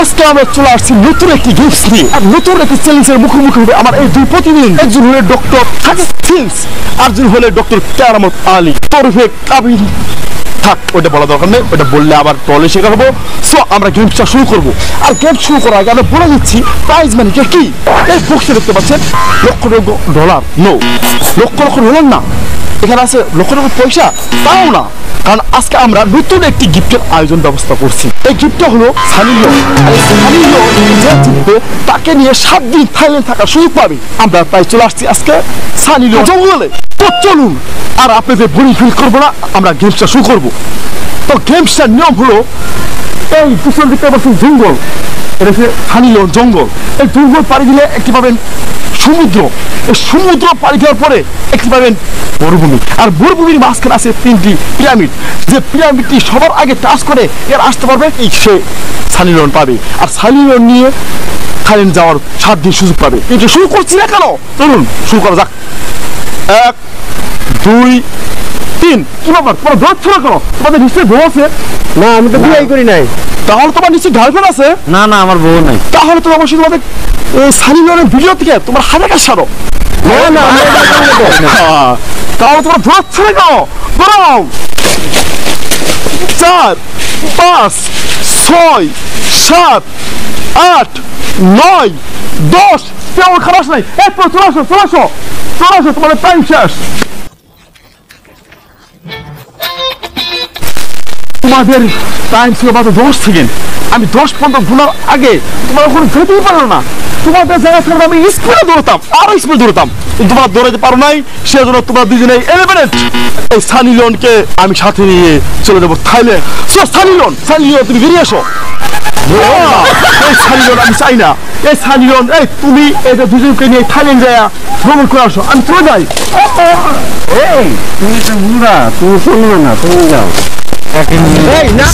আজকে আমরা চলে আসছি নতুন একটি গিফট নিয়ে আর নতুন একটি চ্যালেঞ্জের মুখোমুখি হবে আমার এই দুই প্রতিদিন। একজন হলে ডক্টর হাকিস সিংস, আরেকজন হলে ডক্টর কেরামত আলী তরফে কাবিল। থাক, ওটা বলা দরকার নেই, ওটা বললে আবার টলে শেখা হবো। সো আমরা গেমসটা শুরু করবো। আর গেম শুরু করার আগে আমরা বলে দিচ্ছি প্রাইজ মানিটা কি। এই বক্সে দেখতে পাচ্ছেন lakh lakh dollar, no lakh lakh dollar না, এখানে আছে লক্ষ লক্ষ পয়সা, তাও না। কারণ আজকে আমরা নতুন একটি গিফটের আয়োজন ব্যবস্থা করছি। এই গিফটটা হলো সানি লিওন। আর এই সানি লিওন যে জিতবে তাকে নিয়ে 7 দিন থাইল্যান্ড থাকার সুযোগ পাবে। আমরা প্রায় চলে আসছি আজকে সানি লিওন জঙ্গলে। তো চলুন আর আপনাদের বোরিং ফিল করবো না, আমরা গেমসটা শুরু করবো। তো গেমসটার নিয়ম হলো এই পিছন দিকটা পাচ্ছেন জঙ্গল, এটা হচ্ছে সানি লিওন জঙ্গল। এই জঙ্গল পাড়ি দিলে একটি পাবেন সমুদ্র, এই সমুদ্র পাড়ি দেওয়ার পরে একটি পাবেন মরুভূমি। আর মরুভূমির মাঝখানে আছে 3টি পিরামিড। যে পিরামিডটি সবার আগে টাচ করে এর আসতে পারবে এই সে সানি লিওন পাবে। আর সানি লিওন নিয়ে থাইল্যান্ড যাওয়ার 7 দিন সুযোগ পাবে। কিন্তু শুরু করছি না কেন, চলুন শুরু করা যাক। 1 2 3। কি ব্যাপার, তোমার দৌড় ছিল কেন? তোমাদের নিশ্চয়ই বউ আছে? না, আমি তো বিয়ে করি নাই। তাহলে তোমার নিশ্চয়ই গার্লফ্রেন্ড আছে? না না, আমার বউ নাই। তাহলে তো অবশ্যই তোমাদের সানি লিওনের ভিডিও থেকে তোমার হাজার কাজ সারো। না না, তাহলে তোমার দৌড়াচ্ছে না কেন? দৌড়াও। 4 5 6 7 8 9 10। তেমন খারাপ নাই। এরপর চলে আসো চলে আসো চলে আসো, তোমাদের টাইম শেষ। তোমাদের টাইম ছিল মাত্র 10 সেকেন্ড। আমি 10-15 গুণার আগে তোমরা ওখানে যেতেই পারো না। তোমাদের জায়গা থেকে আমি স্পিডে দৌড়তাম, আরো স্পিডে দৌড়তাম, কিন্তু তোমরা দৌড়াতে পারো নাই। সেজন্য তোমরা দুজনে এলিমিনেট। এই সানি লিওনকে আমি সাথে নিয়ে চলে যাবো থাইল্যান্ড। সো সানি লিওন তুমি বেরিয়ে আসো। এই সানি লিওন আমি চাই না। এই সানি লিওন, এই তুমি এদের দুজনকে নিয়ে থাইল্যান্ড যায় ভ্রমণ করে আসো, আমি চলে যাই। এই তুমি তো বুড়া, তুমি চলবে না, তুমি যাও। এই না, এই না।